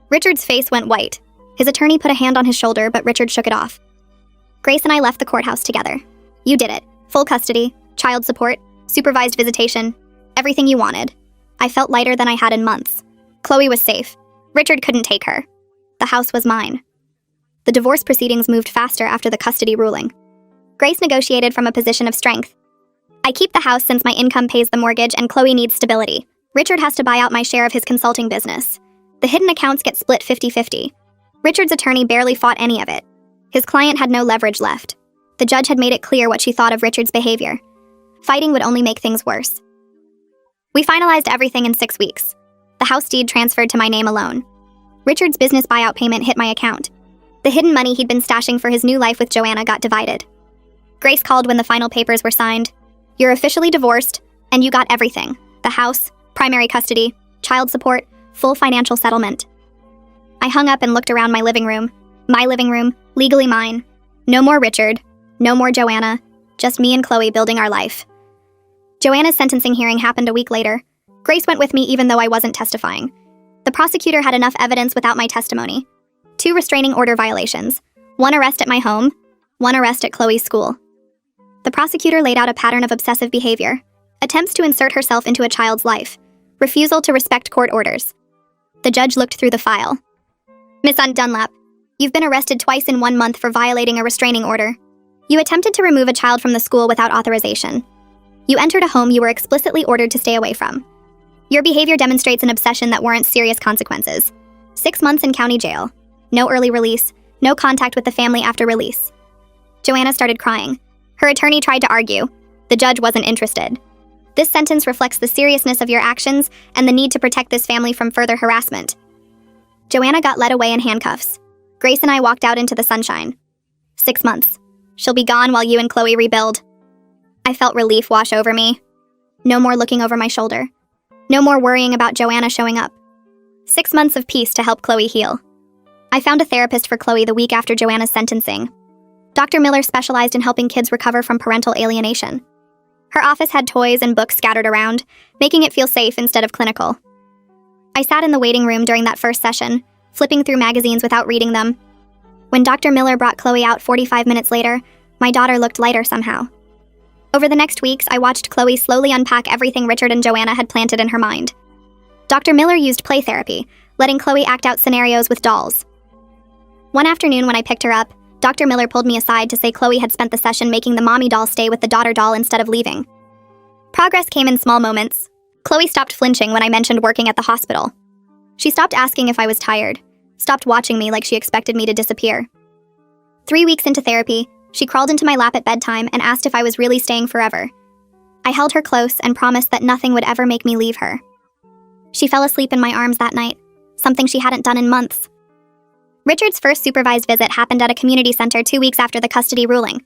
Speaker 1: Richard's face went white. His attorney put a hand on his shoulder, but Richard shook it off. Grace and I left the courthouse together. You did it. Full custody, child support, supervised visitation, everything you wanted. I felt lighter than I had in months. Chloe was safe. Richard couldn't take her. The house was mine. The divorce proceedings moved faster after the custody ruling. Grace negotiated from a position of strength. I keep the house since my income pays the mortgage and Chloe needs stability. Richard has to buy out my share of his consulting business. The hidden accounts get split 50-50. Richard's attorney barely fought any of it. His client had no leverage left. The judge had made it clear what she thought of Richard's behavior. Fighting would only make things worse. We finalized everything in 6 weeks. The house deed transferred to my name alone. Richard's business buyout payment hit my account. The hidden money he'd been stashing for his new life with Joanna got divided. Grace called when the final papers were signed. You're officially divorced, and you got everything. The house, primary custody, child support, full financial settlement. I hung up and looked around my living room, legally mine. No more Richard, no more Joanna, just me and Chloe building our life. Joanna's sentencing hearing happened a week later. Grace went with me even though I wasn't testifying. The prosecutor had enough evidence without my testimony. 2 restraining order violations, 1 arrest at my home, 1 arrest at Chloe's school. The prosecutor laid out a pattern of obsessive behavior, attempts to insert herself into a child's life, refusal to respect court orders. The judge looked through the file. Miss Dunlap, you've been arrested twice in 1 month for violating a restraining order. You attempted to remove a child from the school without authorization. You entered a home you were explicitly ordered to stay away from. Your behavior demonstrates an obsession that warrants serious consequences. 6 months in county jail. No early release. No contact with the family after release. Joanna started crying. Her attorney tried to argue. The judge wasn't interested. This sentence reflects the seriousness of your actions and the need to protect this family from further harassment. Joanna got led away in handcuffs. Grace and I walked out into the sunshine. 6 months. She'll be gone while you and Chloe rebuild. I felt relief wash over me. No more looking over my shoulder. No more worrying about Joanna showing up. 6 months of peace to help Chloe heal. I found a therapist for Chloe the week after Joanna's sentencing. Dr. Miller specialized in helping kids recover from parental alienation. Her office had toys and books scattered around, making it feel safe instead of clinical. I sat in the waiting room during that first session, flipping through magazines without reading them. When Dr. Miller brought Chloe out 45 minutes later, my daughter looked lighter somehow. Over the next weeks, I watched Chloe slowly unpack everything Richard and Joanna had planted in her mind. Dr. Miller used play therapy, letting Chloe act out scenarios with dolls. One afternoon when I picked her up, Dr. Miller pulled me aside to say Chloe had spent the session making the mommy doll stay with the daughter doll instead of leaving. Progress came in small moments. Chloe stopped flinching when I mentioned working at the hospital. She stopped asking if I was tired, stopped watching me like she expected me to disappear. 3 weeks into therapy, she crawled into my lap at bedtime and asked if I was really staying forever. I held her close and promised that nothing would ever make me leave her. She fell asleep in my arms that night, something she hadn't done in months. Richard's first supervised visit happened at a community center 2 weeks after the custody ruling.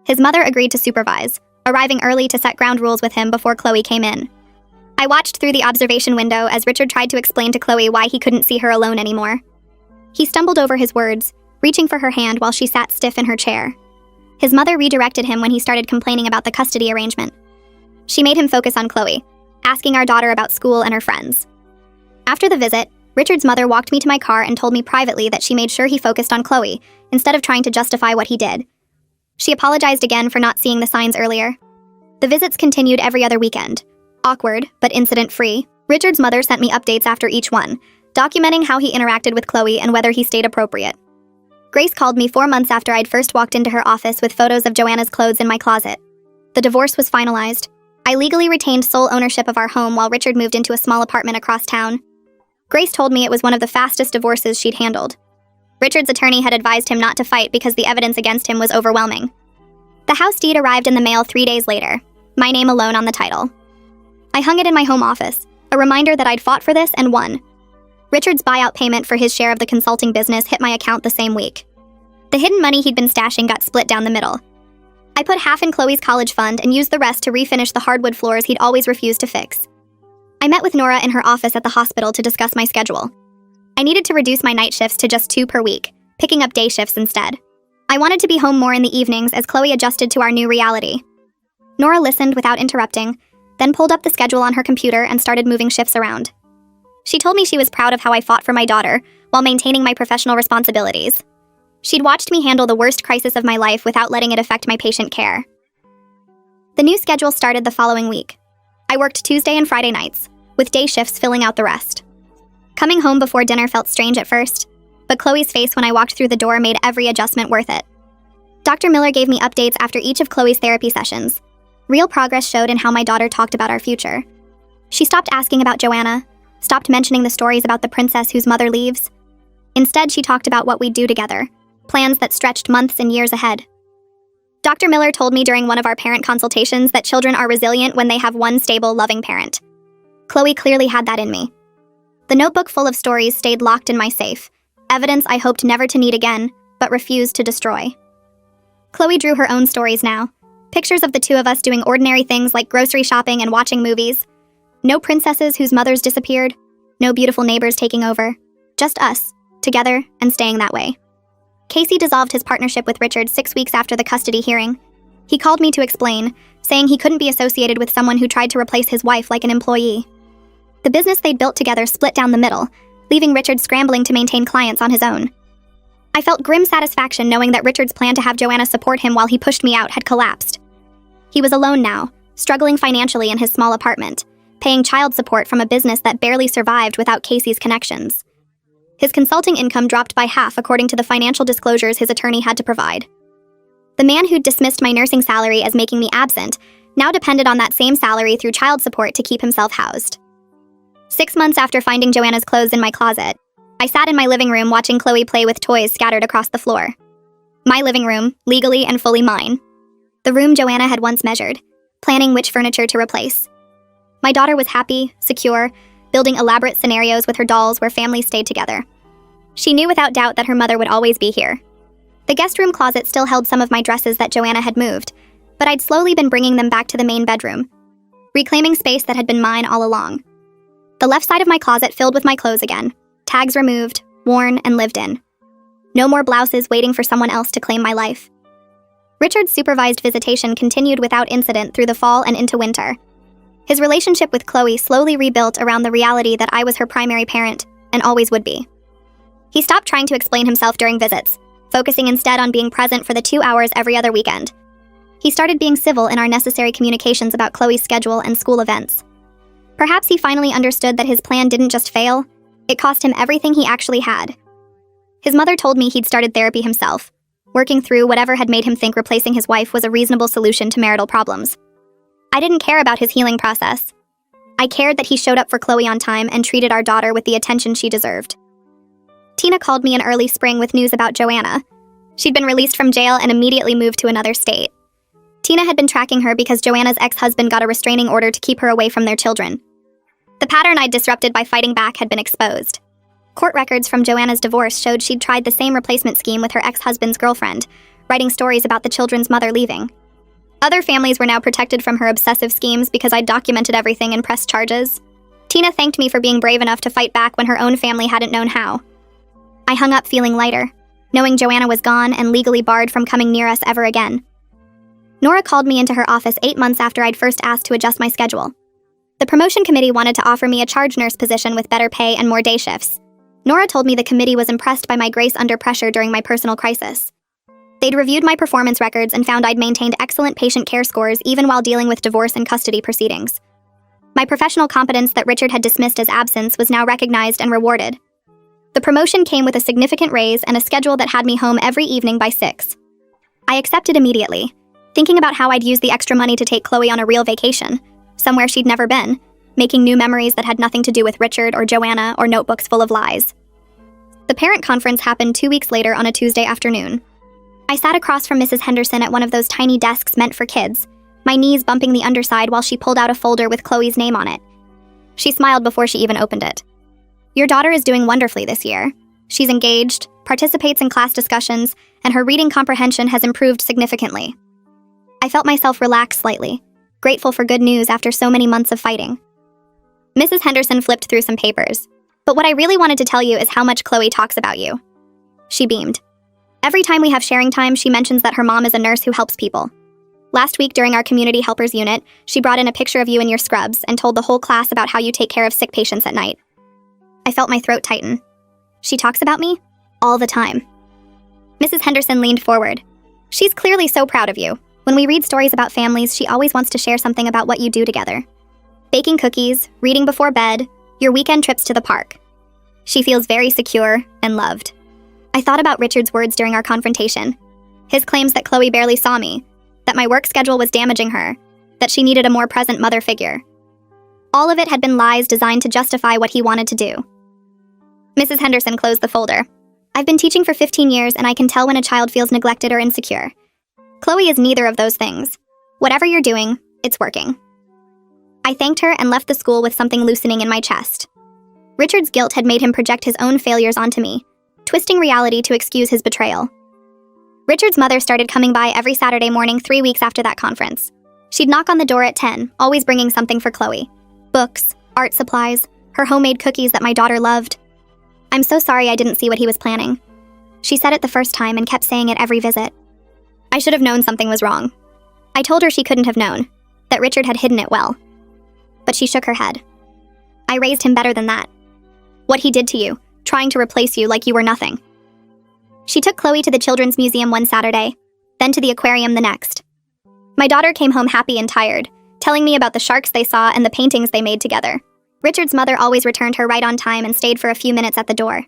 Speaker 1: His mother agreed to supervise, arriving early to set ground rules with him before Chloe came in. I watched through the observation window as Richard tried to explain to Chloe why he couldn't see her alone anymore. He stumbled over his words, reaching for her hand while she sat stiff in her chair. His mother redirected him when he started complaining about the custody arrangement. She made him focus on Chloe, asking our daughter about school and her friends. After the visit, Richard's mother walked me to my car and told me privately that she made sure he focused on Chloe, instead of trying to justify what he did. She apologized again for not seeing the signs earlier. The visits continued every other weekend. Awkward, but incident-free, Richard's mother sent me updates after each one, documenting how he interacted with Chloe and whether he stayed appropriate. Grace called me 4 months after I'd first walked into her office with photos of Joanna's clothes in my closet. The divorce was finalized. I legally retained sole ownership of our home while Richard moved into a small apartment across town. Grace told me it was one of the fastest divorces she'd handled. Richard's attorney had advised him not to fight because the evidence against him was overwhelming. The house deed arrived in the mail 3 days later, my name alone on the title. I hung it in my home office, a reminder that I'd fought for this and won. Richard's buyout payment for his share of the consulting business hit my account the same week. The hidden money he'd been stashing got split down the middle. I put half in Chloe's college fund and used the rest to refinish the hardwood floors he'd always refused to fix. I met with Nora in her office at the hospital to discuss my schedule. I needed to reduce my night shifts to just 2 per week, picking up day shifts instead. I wanted to be home more in the evenings as Chloe adjusted to our new reality. Nora listened without interrupting, then pulled up the schedule on her computer and started moving shifts around. She told me she was proud of how I fought for my daughter while maintaining my professional responsibilities. She'd watched me handle the worst crisis of my life without letting it affect my patient care. The new schedule started the following week. I worked Tuesday and Friday nights, with day shifts filling out the rest. Coming home before dinner felt strange at first, but Chloe's face when I walked through the door made every adjustment worth it. Dr. Miller gave me updates after each of Chloe's therapy sessions. Real progress showed in how my daughter talked about our future. She stopped asking about Joanna, stopped mentioning the stories about the princess whose mother leaves. Instead, she talked about what we'd do together, plans that stretched months and years ahead. Dr. Miller told me during one of our parent consultations that children are resilient when they have one stable, loving parent. Chloe clearly had that in me. The notebook full of stories stayed locked in my safe, evidence I hoped never to need again, but refused to destroy. Chloe drew her own stories now, pictures of the two of us doing ordinary things like grocery shopping and watching movies. No princesses whose mothers disappeared, no beautiful neighbors taking over, just us, together and staying that way. Casey dissolved his partnership with Richard 6 weeks after the custody hearing. He called me to explain, saying he couldn't be associated with someone who tried to replace his wife like an employee. The business they'd built together split down the middle, leaving Richard scrambling to maintain clients on his own. I felt grim satisfaction knowing that Richard's plan to have Joanna support him while he pushed me out had collapsed. He was alone now, struggling financially in his small apartment, paying child support from a business that barely survived without Casey's connections. His consulting income dropped by half according to the financial disclosures his attorney had to provide. The man who'd dismissed my nursing salary as making me absent now depended on that same salary through child support to keep himself housed. 6 months after finding Joanna's clothes in my closet, I sat in my living room watching Chloe play with toys scattered across the floor. My living room, legally and fully mine. The room Joanna had once measured. planning which furniture to replace. My daughter was happy, secure, building elaborate scenarios with her dolls where families stayed together. She knew without doubt that her mother would always be here. The guest room closet still held some of my dresses that Joanna had moved, but I'd slowly been bringing them back to the main bedroom, reclaiming space that had been mine all along. The left side of my closet filled with my clothes again, tags removed, worn, and lived in. No more blouses waiting for someone else to claim my life. Richard's supervised visitation continued without incident through the fall and into winter. His relationship with Chloe slowly rebuilt around the reality that I was her primary parent, and always would be. He stopped trying to explain himself during visits, focusing instead on being present for the 2 hours every other weekend. He started being civil in our necessary communications about Chloe's schedule and school events. Perhaps he finally understood that his plan didn't just fail, it cost him everything he actually had. His mother told me he'd started therapy himself, working through whatever had made him think replacing his wife was a reasonable solution to marital problems. I didn't care about his healing process. I cared that he showed up for Chloe on time and treated our daughter with the attention she deserved. Tina called me in early spring with news about Joanna. She'd been released from jail and immediately moved to another state. Tina had been tracking her because Joanna's ex-husband got a restraining order to keep her away from their children. The pattern I'd disrupted by fighting back had been exposed. Court records from Joanna's divorce showed she'd tried the same replacement scheme with her ex-husband's girlfriend, writing stories about the children's mother leaving. Other families were now protected from her obsessive schemes because I'd documented everything and pressed charges. Tina thanked me for being brave enough to fight back when her own family hadn't known how. I hung up feeling lighter, knowing Joanna was gone and legally barred from coming near us ever again. Nora called me into her office 8 months after I'd first asked to adjust my schedule. The promotion committee wanted to offer me a charge nurse position with better pay and more day shifts. Nora told me the committee was impressed by my grace under pressure during my personal crisis. They'd reviewed my performance records and found I'd maintained excellent patient care scores even while dealing with divorce and custody proceedings. My professional competence that Richard had dismissed as absence was now recognized and rewarded. The promotion came with a significant raise and a schedule that had me home every evening by 6. I accepted immediately, thinking about how I'd use the extra money to take Chloe on a real vacation, somewhere she'd never been, making new memories that had nothing to do with Richard or Joanna or notebooks full of lies. The parent conference happened 2 weeks later on a Tuesday afternoon. I sat across from Mrs. Henderson at one of those tiny desks meant for kids, my knees bumping the underside while she pulled out a folder with Chloe's name on it. She smiled before she even opened it. "Your daughter is doing wonderfully this year. She's engaged, participates in class discussions, and her reading comprehension has improved significantly." I felt myself relax slightly, grateful for good news after so many months of fighting. Mrs. Henderson flipped through some papers. "But what I really wanted to tell you is how much Chloe talks about you." She beamed. "Every time we have sharing time, she mentions that her mom is a nurse who helps people. Last week during our community helpers unit, she brought in a picture of you in your scrubs and told the whole class about how you take care of sick patients at night." I felt my throat tighten. "She talks about me? All the time." Mrs. Henderson leaned forward. "She's clearly so proud of you. When we read stories about families, she always wants to share something about what you do together. Baking cookies, reading before bed, your weekend trips to the park. She feels very secure and loved." I thought about Richard's words during our confrontation. His claims that Chloe barely saw me, that my work schedule was damaging her, that she needed a more present mother figure. All of it had been lies designed to justify what he wanted to do. Mrs. Henderson closed the folder. "I've been teaching for 15 years and I can tell when a child feels neglected or insecure. Chloe is neither of those things. Whatever you're doing, it's working." I thanked her and left the school with something loosening in my chest. Richard's guilt had made him project his own failures onto me, twisting reality to excuse his betrayal. Richard's mother started coming by every Saturday morning 3 weeks after that conference. She'd knock on the door at 10, always bringing something for Chloe. Books, art supplies, her homemade cookies that my daughter loved. "I'm so sorry I didn't see what he was planning." She said it the first time and kept saying it every visit. I should have known something was wrong. I told her she couldn't have known, that Richard had hidden it well. But she shook her head. "I raised him better than that. What he did to you, trying to replace you like you were nothing." She took Chloe to the Children's Museum one Saturday, then to the aquarium the next. My daughter came home happy and tired, telling me about the sharks they saw and the paintings they made together. Richard's mother always returned her right on time and stayed for a few minutes at the door.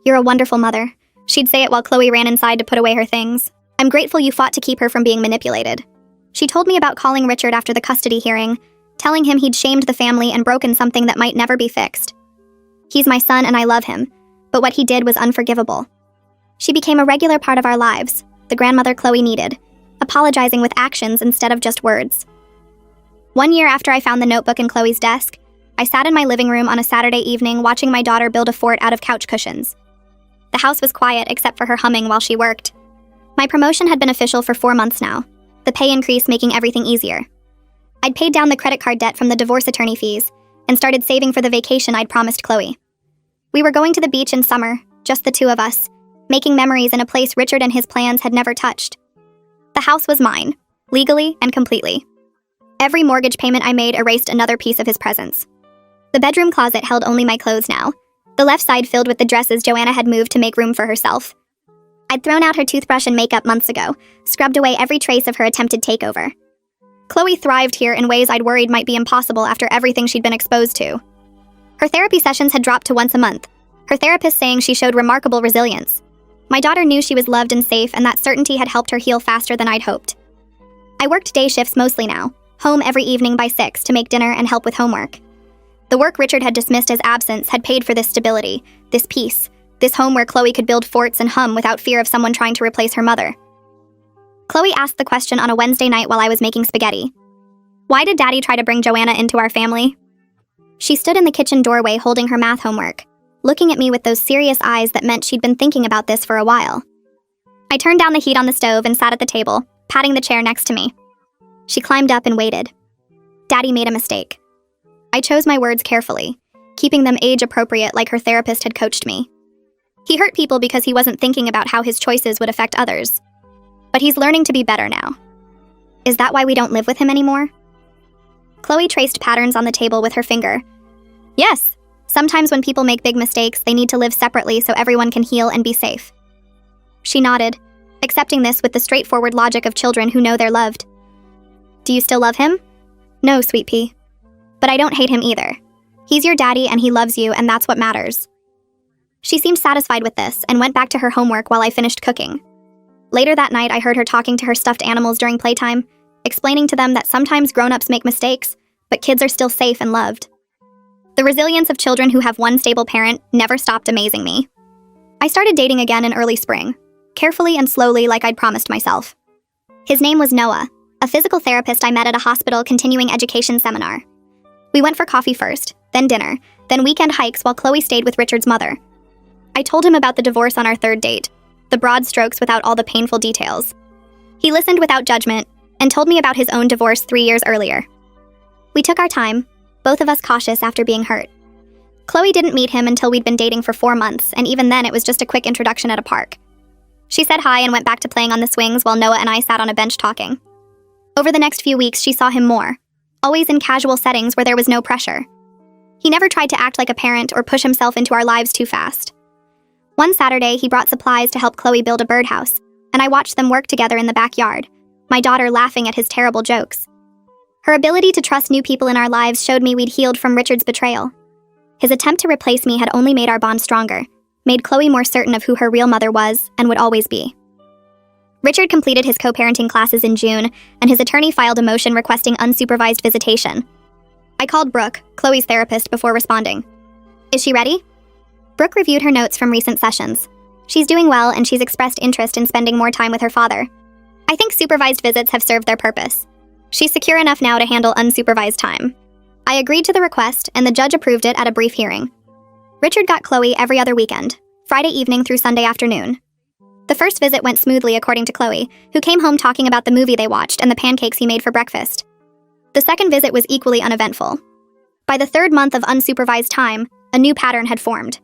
Speaker 1: "You're a wonderful mother," she'd say it while Chloe ran inside to put away her things. "I'm grateful you fought to keep her from being manipulated." She told me about calling Richard after the custody hearing, telling him he'd shamed the family and broken something that might never be fixed. "He's my son and I love him, but what he did was unforgivable." She became a regular part of our lives, the grandmother Chloe needed, apologizing with actions instead of just words. 1 year after I found the notebook in Chloe's desk, I sat in my living room on a Saturday evening watching my daughter build a fort out of couch cushions. The house was quiet except for her humming while she worked. My promotion had been official for 4 months now, the pay increase making everything easier. I'd paid down the credit card debt from the divorce attorney fees and started saving for the vacation I'd promised Chloe. We were going to the beach in summer, just the two of us, making memories in a place Richard and his plans had never touched. The house was mine, legally and completely. Every mortgage payment I made erased another piece of his presence. The bedroom closet held only my clothes now, the left side filled with the dresses Joanna had moved to make room for herself. I'd thrown out her toothbrush and makeup months ago, scrubbed away every trace of her attempted takeover. Chloe thrived here in ways I'd worried might be impossible after everything she'd been exposed to. Her therapy sessions had dropped to once a month, her therapist saying she showed remarkable resilience. My daughter knew she was loved and safe, and that certainty had helped her heal faster than I'd hoped. I worked day shifts mostly now, home every evening by 6 to make dinner and help with homework. The work Richard had dismissed as absence had paid for this stability, this peace, this home where Chloe could build forts and hum without fear of someone trying to replace her mother. Chloe asked the question on a Wednesday night while I was making spaghetti. Why did Daddy try to bring Joanna into our family? She stood in the kitchen doorway holding her math homework, looking at me with those serious eyes that meant she'd been thinking about this for a while. I turned down the heat on the stove and sat at the table, patting the chair next to me. She climbed up and waited. Daddy made a mistake. I chose my words carefully, keeping them age-appropriate like her therapist had coached me. He hurt people because he wasn't thinking about how his choices would affect others. But he's learning to be better now. Is that why we don't live with him anymore? Chloe traced patterns on the table with her finger. Yes, sometimes when people make big mistakes, they need to live separately so everyone can heal and be safe. She nodded, accepting this with the straightforward logic of children who know they're loved. Do you still love him? No, sweet pea. But I don't hate him either. He's your daddy and he loves you, and that's what matters. She seemed satisfied with this and went back to her homework while I finished cooking. Later that night, I heard her talking to her stuffed animals during playtime, explaining to them that sometimes grown-ups make mistakes, but kids are still safe and loved. The resilience of children who have one stable parent never stopped amazing me. I started dating again in early spring, carefully and slowly like I'd promised myself. His name was Noah, a physical therapist I met at a hospital continuing education seminar. We went for coffee first, then dinner, then weekend hikes while Chloe stayed with Richard's mother. I told him about the divorce on our third date, the broad strokes without all the painful details. He listened without judgment and told me about his own divorce 3 years earlier. We took our time, both of us cautious after being hurt. Chloe didn't meet him until we'd been dating for 4 months, and even then it was just a quick introduction at a park. She said hi and went back to playing on the swings while Noah and I sat on a bench talking. Over the next few weeks, she saw him more, always in casual settings where there was no pressure. He never tried to act like a parent or push himself into our lives too fast. One Saturday, he brought supplies to help Chloe build a birdhouse, and I watched them work together in the backyard, my daughter laughing at his terrible jokes. Her ability to trust new people in our lives showed me we'd healed from Richard's betrayal. His attempt to replace me had only made our bond stronger, made Chloe more certain of who her real mother was and would always be. Richard completed his co-parenting classes in June, and his attorney filed a motion requesting unsupervised visitation. I called Brooke, Chloe's therapist, before responding. Is she ready? Brooke reviewed her notes from recent sessions. She's doing well, and she's expressed interest in spending more time with her father. I think supervised visits have served their purpose. She's secure enough now to handle unsupervised time. I agreed to the request, and the judge approved it at a brief hearing. Richard got Chloe every other weekend, Friday evening through Sunday afternoon. The first visit went smoothly according to Chloe, who came home talking about the movie they watched and the pancakes he made for breakfast. The second visit was equally uneventful. By the third month of unsupervised time, a new pattern had formed.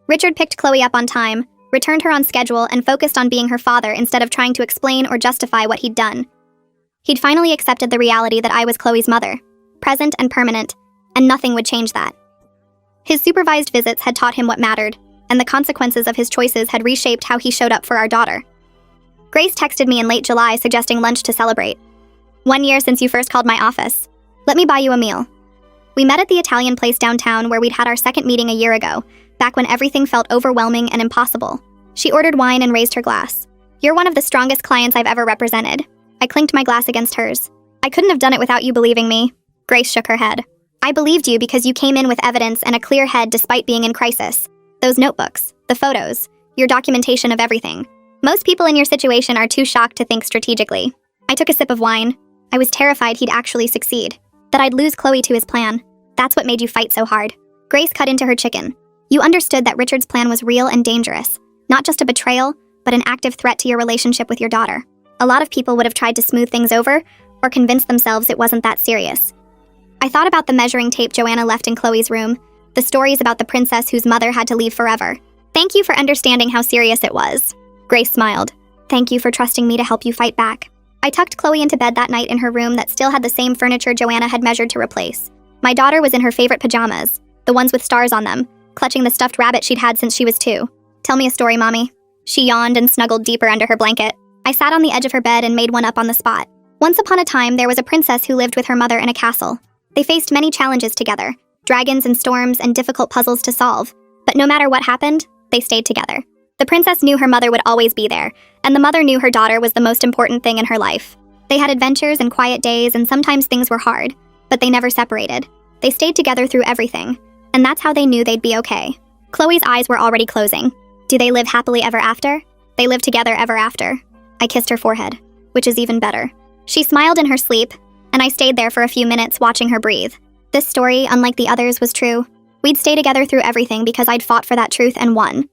Speaker 1: Richard picked Chloe up on time, returned her on schedule, and focused on being her father instead of trying to explain or justify what he'd done. He'd finally accepted the reality that I was Chloe's mother, present and permanent, and nothing would change that. His supervised visits had taught him what mattered, and the consequences of his choices had reshaped how he showed up for our daughter. Grace texted me in late July suggesting lunch to celebrate. 1 year since you first called my office. Let me buy you a meal. We met at the Italian place downtown where we'd had our second meeting a year ago, back when everything felt overwhelming and impossible. She ordered wine and raised her glass. You're one of the strongest clients I've ever represented. I clinked my glass against hers. I couldn't have done it without you believing me. Grace shook her head. I believed you because you came in with evidence and a clear head despite being in crisis. Those notebooks, the photos, your documentation of everything. Most people in your situation are too shocked to think strategically. I took a sip of wine. I was terrified he'd actually succeed. That I'd lose Chloe to his plan. That's what made you fight so hard. Grace cut into her chicken. You understood that Richard's plan was real and dangerous. Not just a betrayal, but an active threat to your relationship with your daughter. A lot of people would have tried to smooth things over, or convince themselves it wasn't that serious. I thought about the measuring tape Joanna left in Chloe's room, the stories about the princess whose mother had to leave forever. Thank you for understanding how serious it was. Grace smiled. Thank you for trusting me to help you fight back. I tucked Chloe into bed that night in her room that still had the same furniture Joanna had measured to replace. My daughter was in her favorite pajamas, the ones with stars on them, clutching the stuffed rabbit she'd had since she was 2. Tell me a story, Mommy. She yawned and snuggled deeper under her blanket. I sat on the edge of her bed and made one up on the spot. Once upon a time, there was a princess who lived with her mother in a castle. They faced many challenges together, dragons and storms and difficult puzzles to solve. But no matter what happened, they stayed together. The princess knew her mother would always be there, and the mother knew her daughter was the most important thing in her life. They had adventures and quiet days, and sometimes things were hard, but they never separated. They stayed together through everything, and that's how they knew they'd be okay. Chloe's eyes were already closing. Do they live happily ever after? They live together ever after. I kissed her forehead, which is even better. She smiled in her sleep, and I stayed there for a few minutes watching her breathe. This story, unlike the others, was true. We'd stay together through everything because I'd fought for that truth and won.